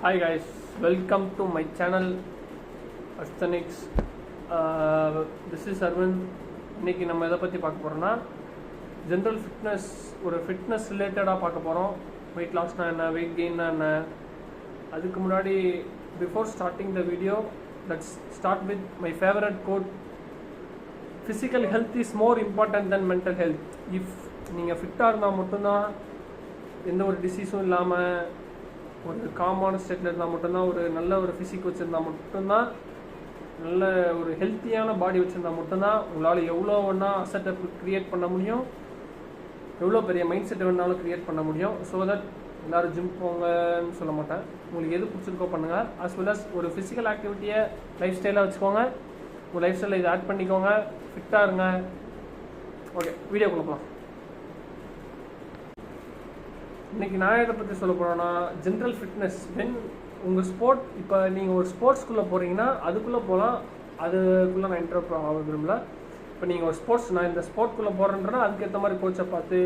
Hi guys, welcome to my channel Asthenics. This is Arvind. இன்னைக்கு நம்ம எதை பற்றி பார்க்க போகிறோம்னா ஜென்ரல் ஃபிட்னஸ், ஒரு ஃபிட்னஸ் ரிலேட்டடாக பார்க்க போகிறோம். வெயிட் லாஸ்னா என்ன, வெயிட் கெயின்னா என்ன. அதுக்கு முன்னாடி before starting the video, let's start with my favourite code. Physical health is more important then mental health. If நீங்கள் ஃபிட்டாக இருந்தால் மட்டும்தான், எந்த ஒரு டிசீஸும் இல்லாமல் ஒரு காமான ஸ்டேட்டில் இருந்தால் மட்டும்தான், ஒரு நல்ல ஒரு ஃபிசிக் வச்சுருந்தா மட்டும்தான், நல்ல ஒரு ஹெல்த்தியான பாடி வச்சுருந்தா மட்டும்தான் உங்களால் எவ்வளோ வேணா அசட்டை க்ரியேட் பண்ண முடியும், எவ்வளோ பெரிய மைண்ட் செட்டை வேணாலும் க்ரியேட் பண்ண முடியும். ஸோ தட் எல்லோரும் ஜிம் போங்கன்னு சொல்ல மாட்டேன், உங்களுக்கு எது பிடிச்சிருக்கோ பண்ணுங்கள். அஸ் வெல் அஸ் ஒரு ஃபிசிக்கல் ஆக்டிவிட்டியை லைஃப் ஸ்டைலாக வச்சுக்கோங்க. உங்கள் லைஃப் ஸ்டைலில் இதை ஆட் பண்ணிக்கோங்க, ஃபிட்டாக இருங்க. ஓகே, வீடியோக்குள்ள போகலாம். இன்றைக்கி நான் எதை பற்றி சொல்ல போகிறேன்னா, ஜென்ரல் ஃபிட்னஸ். தென் உங்கள் ஸ்போர்ட், இப்போ நீங்கள் ஒரு ஸ்போர்ட்ஸ்குள்ளே போகிறீங்கன்னா அதுக்குள்ளே போகலாம், அதுக்குள்ளே நான் இன்டர்வியூ ஆக விரும்பல. இப்போ நீங்கள் ஒரு ஸ்போர்ட்ஸ், நான் இந்த ஸ்போர்ட்குள்ளே போகிறேன்றனா அதுக்கேற்ற மாதிரி கோச்சை பார்த்து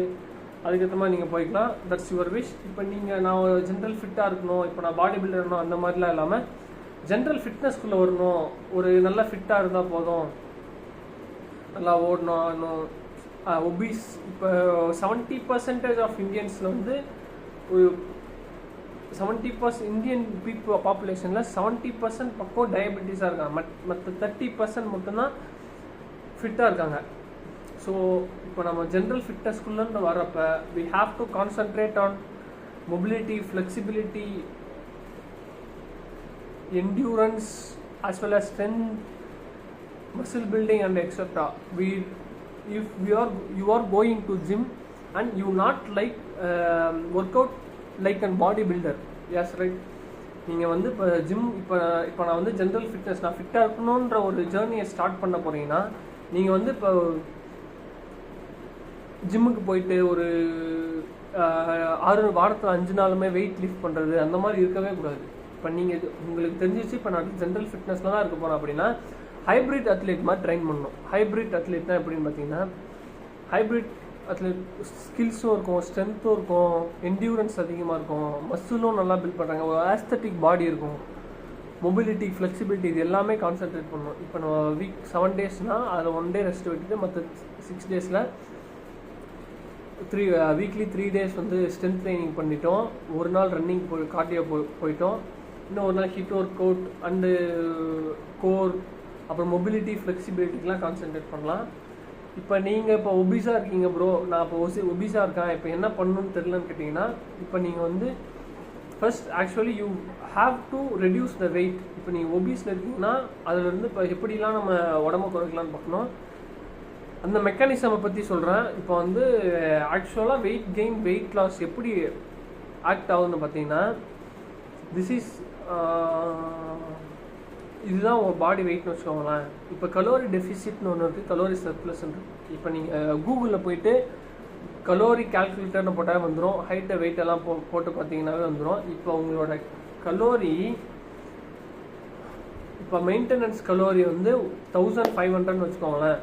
அதுக்கேற்ற மாதிரி நீங்கள் போய்க்கலாம். That's your wish. இப்போ நான் ஒரு ஜென்ரல் ஃபிட்டாக இருக்கணும், இப்போ நான் பாடி பில்டர் இருக்கணும், அந்த மாதிரிலாம் இல்லாமல் ஜென்ரல் ஃபிட்னஸ்குள்ளே வரணும். ஒரு நல்ல ஃபிட்டாக இருந்தால் போதும், நல்லா ஓடணும். ஒபீஸ், இப்போ 70% ஆஃப் இந்தியன்ஸில் வந்து ஒரு 70% இந்தியன் பாப்புலேஷனில் 70% பக்கம் டயபெட்டிஸாக இருக்காங்க. மற்ற 30% மட்டும்தான் ஃபிட்டாக இருக்காங்க. ஸோ இப்போ நம்ம ஜென்ரல் ஃபிட்னஸ்குள்ளே வரப்போ we have to concentrate on mobility, flexibility, endurance as well as strength, muscle building and etc. If you are going to gym and you not like workout like a body builder, yes right, நீங்கள் வந்து இப்போ gym, இப்போ நான் வந்து general fitness, நான் ஃபிட்டாக இருக்கணுன்ற ஒரு ஜேர்னியை ஸ்டார்ட் பண்ண போகிறீங்கன்னா, நீங்கள் வந்து இப்போ ஜிம்முக்கு போயிட்டு ஒரு 6 வாரத்தில் 5 நாளுமே வெயிட் லிஃப்ட் பண்ணுறது அந்த மாதிரி இருக்கவே கூடாது. இப்போ நீங்கள் உங்களுக்கு தெரிஞ்சிச்சு, இப்போ நான் ஜென்ரல் ஃபிட்னஸில் தான் இருக்க போகிறேன் அப்படின்னா ஹைப்ரிட் அத்லீட் மாதிரி ட்ரெயின் பண்ணணும். ஹைப்ரிட் அத்லீட்னா எப்படின்னு பார்த்தீங்கன்னா, ஹைப்ரிட் அத்லீட் ஸ்கில்ஸும் இருக்கும், ஸ்ட்ரென்த்தும் இருக்கும், என்டியூரன்ஸ் அதிகமாக இருக்கும், மசிலும் நல்லா பில்ட் பண்ணுறாங்க, ஒரு ஆஸ்தட்டிக் பாடி இருக்கும், மொபிலிட்டி, ஃப்ளெக்சிபிலிட்டி, இது எல்லாமே கான்சென்ட்ரேட் பண்ணணும். இப்போ நம்ம வீக் 7 டேஸ்னால் அதில் 1 டே ரெஸ்ட் விட்டுட்டு மற்ற 6 டேஸில் வீக்லி 3 டேஸ் வந்து ஸ்ட்ரென்த் ட்ரைனிங் பண்ணிட்டோம். ஒரு நாள் ரன்னிங் கார்டியோ போயிட்டோம், இன்னும் ஒரு நாள் hit work out and core, அப்புறம் மொபிலிட்டி, ஃப்ளெக்சிபிலிட்டிக்கெலாம் கான்சென்ட்ரேட் பண்ணலாம். இப்போ நீங்கள் இப்போ ஒபீஸாக இருக்கீங்க ப்ரோ, நான் இப்போ ஒபீஸாக இருக்கேன், இப்போ என்ன பண்ணணும்னு தெரிலன்னு கேட்டிங்கன்னா, இப்போ நீங்கள் வந்து first actually you have to reduce the weight. இப்போ நீங்கள் ஒபீஸில் இருக்கீங்கன்னா அதுலேருந்து இப்போ எப்படிலாம் நம்ம உடம்பு குறைக்கலான்னு பார்க்கணும். அந்த மெக்கானிசமை பற்றி சொல்கிறேன். இப்போ வந்து ஆக்சுவலாக வெயிட் கெயின், வெயிட் லாஸ் எப்படி ஆக்ட் ஆகுதுன்னு பார்த்தீங்கன்னா, இதுதான் உங்கள் பாடி வெயிட்னு வச்சுக்கோங்களேன். இப்போ கலோரி டெஃபிசிட்னு ஒன்று இருக்குது, கலோரி சர்ப்ளஸ்ன்னு இருக்குது. இப்போ நீங்கள் கூகுளில் போயிட்டு கலோரி கால்குலேட்டர்னு போட்டால் வந்துடும், ஹைட்டை வெயிட்டெல்லாம் போட்டு பார்த்தீங்கன்னாவே வந்துடும். இப்போ உங்களோட கலோரி, இப்போ மெயின்டெனன்ஸ் கலோரி வந்து 1500ன்னு வச்சுக்கோங்களேன்.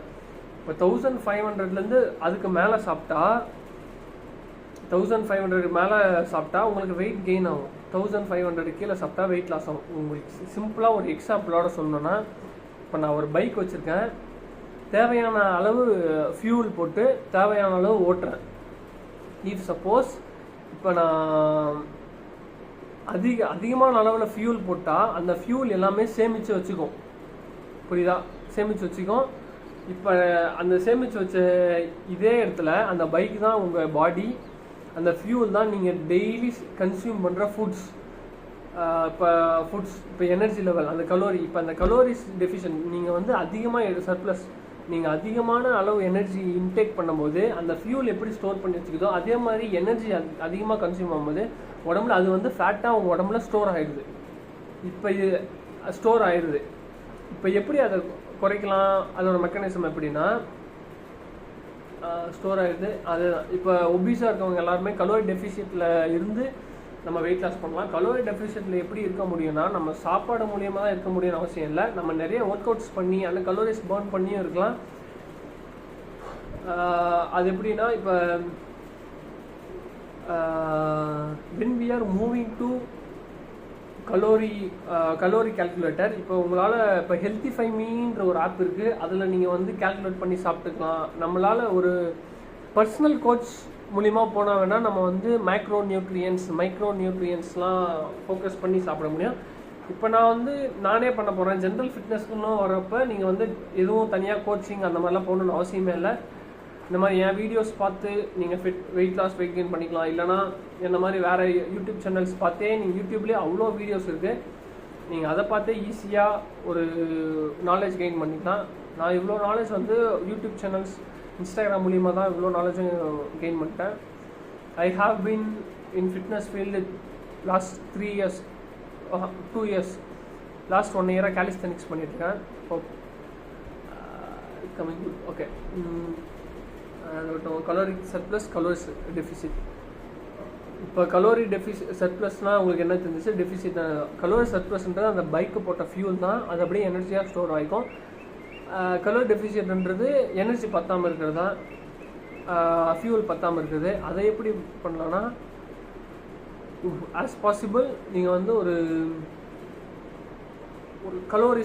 இப்போ 1500லேருந்து அதுக்கு மேலே சாப்பிட்டா, 1500 மேலே சாப்பிட்டா உங்களுக்கு வெயிட் கெயின் ஆகும். 1500 கீழே சாப்பிட்டா வெயிட் லாஸ் ஆகும். உங்களுக்கு சிம்பிளாக ஒரு எக்ஸாம்பிளோட சொல்லணுன்னா, இப்போ நான் ஒரு பைக் வச்சுருக்கேன், தேவையான அளவு ஃபியூல் போட்டு தேவையான அளவு ஓட்டுறேன். இஃப் சப்போஸ் இப்போ நான் அதிகமான அளவில் ஃபியூல் போட்டால் அந்த ஃபியூல் எல்லாமே சேமித்து வச்சுக்கும், புரியுதா? சேமித்து வச்சுக்கும். இப்போ அந்த சேமித்து வச்ச இதே இடத்துல அந்த பைக் தான் உங்கள் பாடி, அந்த ஃபியூல் தான் நீங்கள் டெய்லி கன்சியூம் பண்ணுற ஃபுட்ஸ். இப்போ எனர்ஜி லெவல், அந்த கலோரி, இப்போ அந்த கலோரிஸ் டெஃபிஷியன்ட் நீங்கள் வந்து அதிகமாக சர்ப்ளஸ், நீங்கள் அதிகமான அளவு எனர்ஜி இன்டேக் பண்ணும்போது அந்த ஃபியூல் எப்படி ஸ்டோர் பண்ணி வச்சுக்குதோ அதே மாதிரி எனர்ஜி அதிகமாக கன்சியூம் ஆகும்போது உடம்புல அது வந்து ஃபேட்டாக உங்கள் உடம்புல ஸ்டோர் ஆகிடுது. இப்போ இது ஸ்டோர் ஆகிடுது. இப்போ எப்படி அதை குறைக்கலாம், அதோட மெக்கானிசம் எப்படின்னா, ஸ்டோர் ஆகிடுது. அது இப்போ ஒபீஸாக இருக்கவங்க எல்லாருமே கலோரி டெஃபிஷியட்டில் இருந்து நம்ம வெயிட் லாஸ் பண்ணலாம். கலோரி டெஃபிஷியட்டில் எப்படி இருக்க முடியும்னா, நம்ம சாப்பாடு மூலியமாக தான் இருக்க முடியும்னு அவசியம் இல்லை, நம்ம நிறைய ஒர்க் அவுட்ஸ் பண்ணி அந்த கலோரிஸ் பர்ன் பண்ணியும் இருக்கலாம். அது எப்படின்னா, இப்போ when we are moving to calorie calculator. இப்போ உங்களால் இப்போ ஹெல்த்திஃபை மீன்ற ஒரு ஆப் இருக்குது, அதில் நீங்கள் வந்து கால்குலேட் பண்ணி சாப்பிட்டுக்கலாம். நம்மளால் ஒரு பர்சனல் கோச் மூலிமா போனால் வேணால் நம்ம வந்து மைக்ரோ நியூட்ரியன்ஸ்லாம் ஃபோக்கஸ் பண்ணி சாப்பிட முடியும். இப்போ நான் வந்து நானே பண்ண போகிறேன். ஜென்ரல் ஃபிட்னஸ்க்குன்னு வரப்போ நீங்கள் வந்து எதுவும் தனியாக கோச்சிங் அந்த மாதிரிலாம் போகணுன்னு அவசியமே இல்லை. இந்த மாதிரி என் வீடியோஸ் பார்த்து நீங்கள் வெயிட் லாஸ் வெயிட் கெயின் பண்ணிக்கலாம். இல்லைனா இந்த மாதிரி வேறு யூடியூப் சேனல்ஸ் பார்த்தே நீங்கள் யூடியூப்லேயே அவ்வளோ வீடியோஸ் இருக்குது, நீங்கள் அதை பார்த்தே ஈஸியாக ஒரு நாலேஜ் கெயின் பண்ணிக்கலாம். நான் இவ்வளோ நாலேஜ் வந்து யூடியூப் சேனல்ஸ் இன்ஸ்டாகிராம் மூலிமா தான் இவ்வளோ நாலேஜும் கெயின் பண்ணிட்டேன். I have been in fitness field last 2 years. Last 1 இயராக கேலிஸ்தெனிக்ஸ் பண்ணியிருக்கேன். Coming good. Okay, calorie surplus, calorie deficit. இப்போ கலோரி சர்ப்ளஸ்னால் உங்களுக்கு என்ன தெரிஞ்சிச்சு? டெஃபிசிட். கலோரி சர்ப்ளஸ்ன்றது அந்த பைக்கு போட்ட ஃபியூல் தான், அது அப்படியே எனர்ஜியாக ஸ்டோர் ஆகிக்கும். கலோரி டெஃபிசிட்ன்றது எனர்ஜி பத்தாமல் இருக்கிறது தான், ஃபியூல் பத்தாமல் இருக்குது. அதை எப்படி பண்ணலான்னா, ஆஸ் பாசிபிள் நீங்கள் வந்து ஒரு கலோரி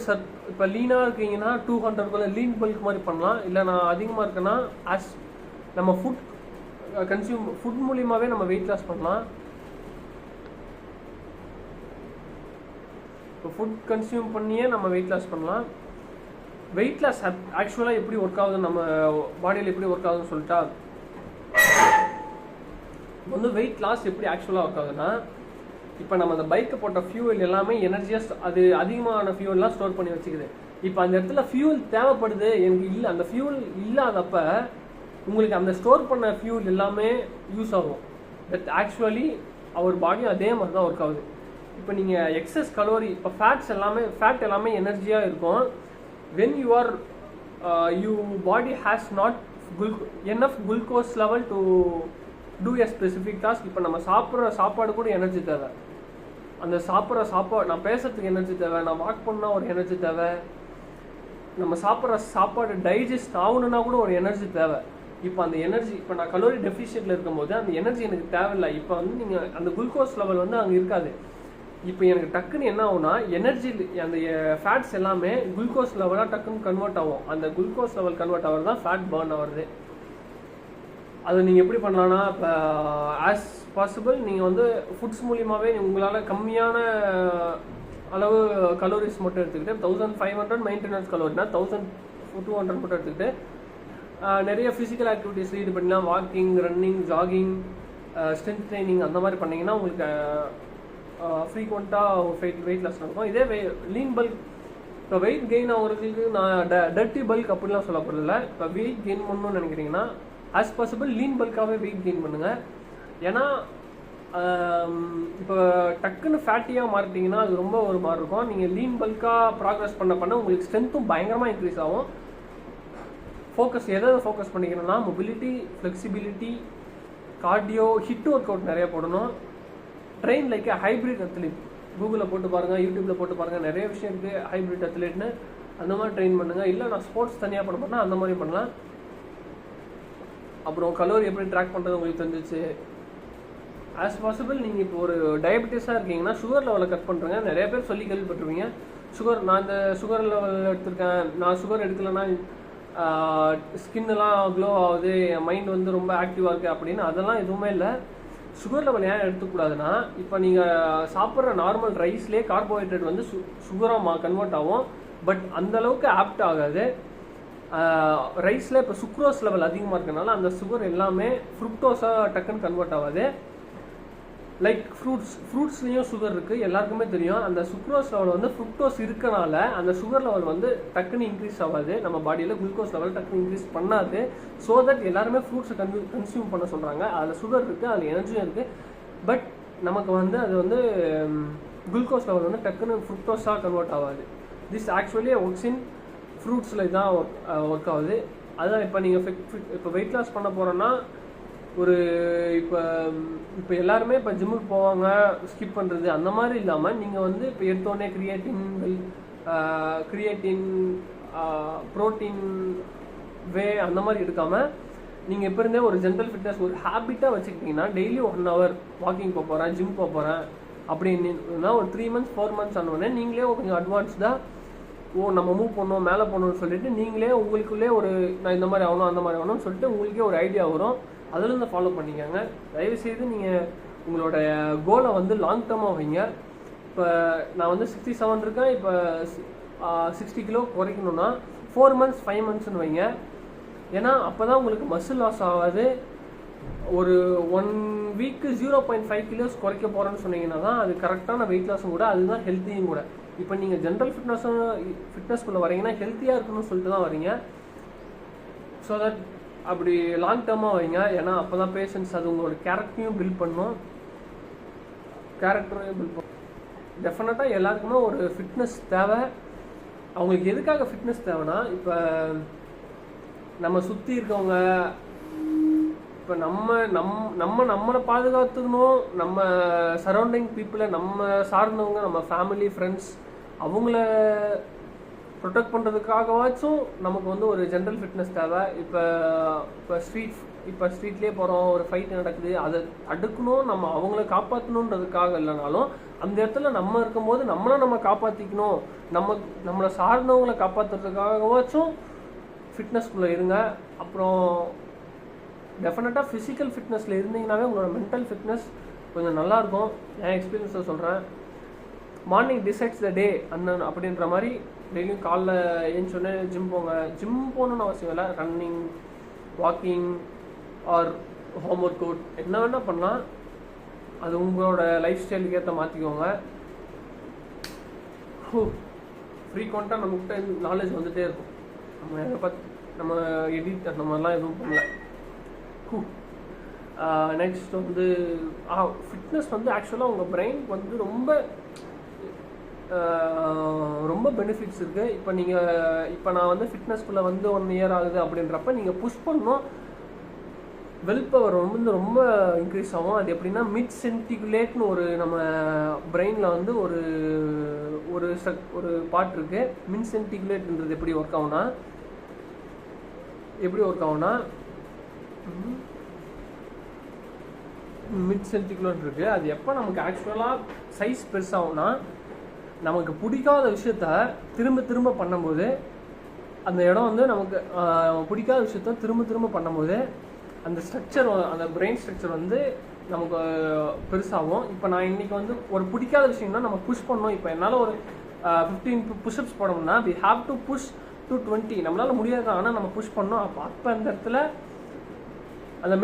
இப்போ லீனாக இருக்கீங்கன்னா 200 லீன் பல்க் மாதிரி பண்ணலாம். இல்லை நான் அதிகமாக இருக்கேன்னா நம்ம ஃபுட் மூலியமாகவே நம்ம வெயிட் லாஸ் பண்ணலாம். இப்போ ஃபுட் கன்சியூம் பண்ணியே நம்ம வெயிட் லாஸ் பண்ணலாம். வெயிட் லாஸ் ஆக்சுவலாக எப்படி ஒர்க் ஆகுதுன்னு, நம்ம பாடியில் எப்படி ஒர்க் ஆகுதுன்னு சொல்லிட்டா, வந்து வெயிட் லாஸ் எப்படி ஆக்சுவலாக ஒர்க் ஆகுதுன்னா, இப்போ நம்ம அந்த பைக்கை போட்ட ஃபியூவல் எல்லாமே எனர்ஜியாக அது அதிகமான ஃபியூவல்லாம் ஸ்டோர் பண்ணி வச்சுக்குது. இப்போ அந்த இடத்துல ஃபியூல் தேவைப்படுது எனக்கு இல்லை, அந்த ஃபியூல் இல்லாதப்ப உங்களுக்கு அந்த ஸ்டோர் பண்ண ஃபியூல் எல்லாமே யூஸ் ஆகும். பட் ஆக்சுவலி அவர் பாடியும் அதே மாதிரி தான் ஒர்க் ஆகுது. இப்போ நீங்கள் எக்ஸஸ் கலோரி, இப்போ ஃபேட் எல்லாமே எனர்ஜியாக இருக்கும். when your body has not enough glucose level to do a specific task. இப்போ நம்ம சாப்பிட்ற சாப்பாடு கூட எனர்ஜி தேவை. அந்த சாப்பிட்ற சாப்பாடு, நான் பேசுறதுக்கு எனர்ஜி தேவை, நான் வாக் பண்ணால் ஒரு எனர்ஜி தேவை, நம்ம சாப்பிட்ற சாப்பாடு டைஜஸ்ட் ஆகணுன்னா கூட ஒரு எனர்ஜி தேவை. இப்போ அந்த எனர்ஜி, இப்போ நான் கலோரி டெஃபிஷியன்ட்ல இருக்கும்போது அந்த எனர்ஜி எனக்கு தேவையில்லை. இப்போ வந்து நீங்கள் அந்த குளுக்கோஸ் லெவல் வந்து அங்கே இருக்காது. இப்போ எனக்கு டக்குன்னு என்ன ஆகும்னா, எனர்ஜி அந்த ஃபேட்ஸ் எல்லாமே குளுக்கோஸ் லெவலாக டக்குன்னு கன்வெர்ட் ஆகும். அந்த குளுக்கோஸ் லெவல் கன்வெர்ட் ஆகிறது தான் ஃபேட் பர்ன் ஆகுறது. அது நீங்கள் எப்படி பண்ணலான்னா, இப்போ ஆஸ் பாசிபிள் நீங்கள் வந்து ஃபுட்ஸ் மூலியமாகவே உங்களால் கம்மியான அளவு கலோரிஸ் மட்டும் எடுத்துக்கிட்டு 1500 மெயின்டெனன்ஸ் கலோரினா 1200 மட்டும் எடுத்துக்கிட்டு நிறைய ஃபிசிக்கல் ஆக்டிவிட்டிஸ் இது பண்ணலாம். Walking, running, jogging, strength training அந்த மாதிரி பண்ணிங்கன்னா உங்களுக்கு ஃப்ரீக்வெண்ட்டாக வெயிட் லாஸ் நடக்கும். இதே லீன் பல்க், இப்போ வெயிட் கெயின் ஆகிறதுக்கு நான் டர்ட்டி பல்க் அப்படிலாம் சொல்ல போகிறதில்ல. இப்போ வெயிட் கெயின் பண்ணணும்னு நினைக்கிறீங்கன்னா ஆஸ் பாசிபிள் லீன் பல்காகவே வெயிட் கெயின் பண்ணுங்கள். ஏன்னா இப்போ டக்குன்னு ஃபேட்டியாக மாறிட்டிங்கன்னா அது ரொம்ப ஒரு மாதிரி இருக்கும். நீங்கள் லீன் பல்காக ப்ராக்ரஸ் பண்ண உங்களுக்கு ஸ்ட்ரென்த்தும் பயங்கரமாக இன்க்ரீஸ் ஆகும். ஃபோக்கஸ் எதை ஃபோக்கஸ் பண்ணிக்கணும்னா, mobility, flexibility, cardio, HIIT workout நிறைய போடணும். ட்ரெயின் லைக் ஹைப்ரிட் அத்லீட், கூகுளில் போட்டு பாருங்கள், யூடியூப்பில் போட்டு பாருங்கள், நிறைய விஷயம் இருக்குது ஹைப்ரிட் அத்லீட்னு. அந்த மாதிரி ட்ரெயின் பண்ணுங்கள். இல்லை நான் ஸ்போர்ட்ஸ் தனியாக பண்ண போனால் அந்த மாதிரி பண்ணலாம். அப்புறம் கலோரி எப்படி ட்ராக் பண்ணுறது உங்களுக்கு தெரிஞ்சிச்சு. ஆஸ் பாசிபிள் நீங்கள் இப்போ ஒரு டயபெட்டிஸாக இருக்கீங்கன்னா சுகர் லெவலை கட் பண்ணுறேங்க. நிறைய பேர் சொல்லி கேள்விப்பட்டிருப்பீங்க, நான் இந்த சுகர் லெவல் எடுத்திருக்கேன், நான் சுகர் எடுக்கலைன்னா ஸ்கின்னெல்லாம் க்ளோ ஆகுது, என் மைண்ட் வந்து ரொம்ப ஆக்டிவாக இருக்குது அப்படின்னு. அதெல்லாம் எதுவுமே இல்லை. சுகர் லெவல் ஏன் எடுத்துக்கூடாதுன்னா, இப்போ நீங்கள் சாப்பிட்ற நார்மல் ரைஸ்லேயே கார்போஹைட்ரேட் வந்து சுகராக கன்வெர்ட் ஆகும். பட் அந்தளவுக்கு ஆப்ட் ஆகாது. ரைஸில் இப்போ சுக்ரோஸ் லெவல் அதிகமாக இருக்கனால அந்த சுகர் எல்லாமே ஃப்ரூக்டோஸாக டக்குன்னு கன்வெர்ட் ஆகாது. லைக் ஃப்ரூட்ஸ்லேயும் சுகர் இருக்குது, எல்லாருக்குமே தெரியும். அந்த சுக்ரோஸ் லெவல் வந்து ஃப்ரூக்டோஸ் இருக்கனால அந்த சுகர் லெவல் வந்து டக்குன்னு இன்க்ரீஸ் ஆகாது. நம்ம பாடியில் குளுக்கோஸ் லெவல் டக்குன்னு இன்க்ரீஸ் பண்ணாது. ஸோ தட் எல்லாருமே ஃப்ரூட்ஸை கன்சியூம் பண்ண சொல்கிறாங்க. அதில் சுகர் இருக்குது, அதில் எனர்ஜியும் இருக்குது. பட் நமக்கு வந்து அது வந்து குளுக்கோஸ் லெவல் வந்து டக்குன்னு ஃப்ரூக்டோஸாக கன்வெர்ட் ஆகாது. திஸ் ஆக்சுவலி ஒர்க்ஸ் இன் ஃப்ரூட்ஸில் தான் ஒர்க் ஆகுது. அதுதான் இப்போ நீங்கள் இப்போ வெயிட் லாஸ் பண்ண போகிறோன்னா, ஒரு இப்போ எல்லாருமே இப்போ ஜிம்முக்கு போவாங்க, ஸ்கிப் பண்ணுறது அந்த மாதிரி இல்லாமல் நீங்கள் வந்து இப்போ எடுத்தோடனே கிரியேட்டின் ப்ரோட்டீன் வே அந்த மாதிரி எடுக்காமல் நீங்கள் இப்போ இருந்தே ஒரு ஜென்ரல் ஃபிட்னஸ் ஒரு ஹேபிட்டாக வச்சுக்கிட்டிங்கன்னா, டெய்லி 1 hour வாக்கிங் போக போகிறேன், ஜிம் போக போகிறேன், அப்படின்னா ஒரு 3 months 4 months ஆனோடனே நீங்களே கொஞ்சம் அட்வான்ஸ்டாக நம்ம மூவ் பண்ணோம் மேலே போகணும்னு சொல்லிட்டு நீங்களே உங்களுக்குள்ளே ஒரு நான் இந்த மாதிரி ஆகணும் அந்த மாதிரி ஆகணும்னு சொல்லிட்டு உங்களுக்கே ஒரு ஐடியா வரும். அதுலேருந்து ஃபாலோ பண்ணிக்கோங்க. தயவுசெய்து நீங்கள் உங்களோட கோலை வந்து லாங் டேர்மாக வைங்க. இப்போ நான் வந்து 67 இருக்கேன், இப்போ 60 கிலோ குறைக்கணும்னா 4 months 5 monthsன்னு வைங்க. ஏன்னா அப்போ தான் உங்களுக்கு மசில் லாஸ் ஆகாது. ஒரு 1 week 0.5 kilos குறைக்க போகிறேன்னு சொன்னீங்கன்னா தான் அது கரெக்டான வெயிட் லாஸும் கூட, அதுதான் ஹெல்த்தியும் கூட. இப்போ நீங்கள் ஜென்ரல் ஃபிட்னஸ்க்குள்ளே வரீங்கன்னா ஹெல்த்தியாக இருக்கணும்னு சொல்லிட்டு தான் வரீங்க. ஸோ தட் அப்படி லாங் டேர்மாக வைங்க. ஏன்னா அப்போ தான் பேஷன்ஸ் அது உங்களோட கேரக்டரையும் பில்ட் பண்ணும். டெஃபினட்டாக எல்லாருக்குமே ஒரு ஃபிட்னஸ் தேவை. அவங்களுக்கு எதுக்காக ஃபிட்னஸ் தேவைன்னா, இப்போ நம்ம சுற்றி இருக்கவங்க, இப்போ நம்மளை பாதுகாத்துக்கணும், நம்ம சரௌண்டிங் பீப்புளை, நம்ம சார்ந்தவங்க, நம்ம ஃபேமிலி ஃப்ரெண்ட்ஸ் அவங்கள ப்ரொடெக்ட் பண்ணுறதுக்காகவாச்சும் நமக்கு வந்து ஒரு ஜென்ரல் ஃபிட்னஸ் தேவை. இப்போ ஸ்ட்ரீட்லேயே போகிறோம், ஒரு ஃபைட் நடக்குது, அதை அடுக்கணும், நம்ம அவங்கள காப்பாற்றணுன்றதுக்காக இல்லைனாலும் அந்த இடத்துல நம்ம இருக்கும்போது நம்ம காப்பாற்றிக்கணும், நம்மளை சார்ந்தவங்களை காப்பாற்றுறதுக்காகவாச்சும் ஃபிட்னஸ்குள்ளே இருங்க. அப்புறம் டெஃபினட்டாக ஃபிசிக்கல் ஃபிட்னஸில் இருந்தீங்கன்னாவே உங்களோட மென்டல் ஃபிட்னஸ் கொஞ்சம் நல்லாயிருக்கும். என் எக்ஸ்பீரியன்ஸை சொல்கிறேன். மார்னிங் டிசைட்ஸ் த டே அப்படின்ற மாதிரி டெய்லியும் காலைல ஏஞ்சோடனே ஜிம் போங்க. ஜிம் போகணுன்னு அவசியம் இல்லை. Running, walking or home work out என்ன வேணால் பண்ணலாம். அது உங்களோட லைஃப் ஸ்டைலுக்கு ஏற்ற மாற்றிக்கோங்க. ஃப்ரீக்வெண்ட்டாக நம்மக்கிட்ட நாலேஜ் வந்துகிட்டே இருக்கும். நம்ம எதை பார்த்து நம்ம எடிட் அந்த மாதிரிலாம் எதுவும் பண்ணல. நெக்ஸ்ட் வந்து ஃபிட்னஸ் வந்து ஆக்சுவலாக உங்கள் பிரெயினுக்கு வந்து ரொம்ப பெனிஃபிட்ஸ் இருக்குது. இப்போ நான் வந்து ஃபிட்னஸ்குள்ளே வந்து 1 year ஆகுது அப்படின்றப்ப நீங்கள் புஷ் பண்ணணும். வெல் பவர் வந்து ரொம்ப இன்க்ரீஸ் ஆகும். அது எப்படின்னா மிட் சென்டிகுலேட்னு ஒரு நம்ம பிரெயினில் வந்து ஒரு பார்ட் இருக்குது. மிட் சென்டிகுலேட்ன்றது எப்படி ஒர்க் ஆகும்னா மிட் சென்டிகுலேட் இருக்குது. அது எப்போ நமக்கு ஆக்சுவலாக சைஸ் பெருசாகும்னா, நமக்கு பிடிக்காத விஷயத்த திரும்ப பண்ணும்போது அந்த இடம் வந்து நமக்கு பிடிக்காத விஷயத்த திரும்ப பண்ணும்போது அந்த ஸ்ட்ரக்சர், அந்த பிரெயின் ஸ்ட்ரக்சர் வந்து நமக்கு பெருசாகும். இப்போ நான் இன்றைக்கி வந்து ஒரு பிடிக்காத விஷயம்னா நம்ம புஷ் பண்ணோம். இப்போ என்னால் ஒரு 15 புஷ்அப்ஸ் போடணும்னா we have to push to 20. நம்மளால் முடியாது, ஆனால் நம்ம புஷ் பண்ணோம். அப்போ அந்த இடத்துல அந்த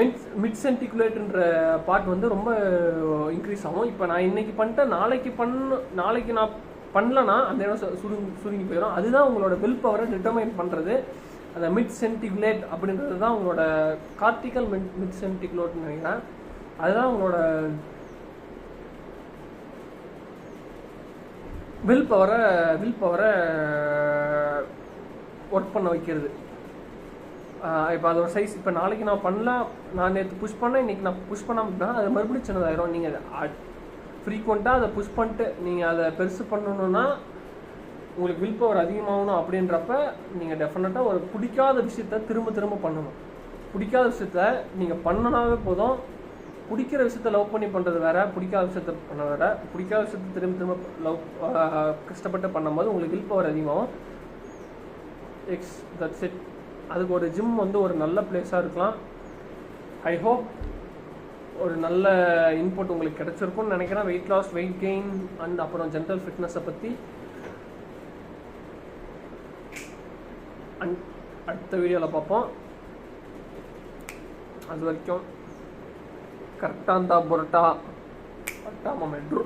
மிட் சென்டிகுலேட்ன்ற பார்ட் வந்து ரொம்ப இன்க்ரீஸ் ஆகும். இப்போ நான் இன்றைக்கி பண்ணிட்டேன், நாளைக்கு நான் பண்ணலன்னா அந்த இடம் சுருங்கி போயிடும். அதுதான் உங்களோட வில் பவரை டிட்டர்மைன் பண்ணுறது. அந்த மிட் சென்டிகுலேட் அப்படின்றது தான் உங்களோட கார்டிக்கல் மிட் சென்டிகுலேட்னு நினைக்கிறேன். அதுதான் உங்களோட வில் பவரை ஒர்க் பண்ண வைக்கிறது. இப்போ அதோட சைஸ், இப்போ நாளைக்கு நான் பண்ணலாம், நான் நேற்று புஷ் பண்ணேன், இன்றைக்கி நான் புஷ் பண்ணாமல் தான் அது மறுபடியும் சின்னதாயிரும். நீங்கள் ஃப்ரீக்வெண்ட்டாக அதை புஷ் பண்ணிட்டு நீங்கள் அதை பெருசு பண்ணணுன்னா உங்களுக்கு வில் பவர் அதிகமாகணும். அப்படின்றப்ப நீங்கள் டெஃபினட்டாக ஒரு பிடிக்காத விஷயத்த திரும்ப பண்ணணும். பிடிக்காத விஷயத்த நீங்கள் பண்ணனாவே போதும். பிடிக்கிற விஷயத்த லவ் பண்ணி பண்ணுறது வேறு, பிடிக்காத விஷயத்த பண்ண வேறு. பிடிக்காத விஷயத்த திரும்ப கஷ்டப்பட்டு பண்ணும்போது உங்களுக்கு வில் பவர் அதிகமாகும். That's it. அதுக்கு ஒரு ஜிம் வந்து ஒரு நல்ல பிளேஸாக இருக்கலாம். ஐ ஹோப் ஒரு நல்ல இன்புட் உங்களுக்கு கிடச்சிருக்கும்னு நினைக்கிறேன். Weight loss, weight gain and அப்புறம் ஜென்ரல் ஃபிட்னஸை பற்றி. அடுத்த வீடியோவில் பார்ப்போம். அது வரைக்கும் கரெக்டாக இருந்தால் புரட்டா மெட்ரோ.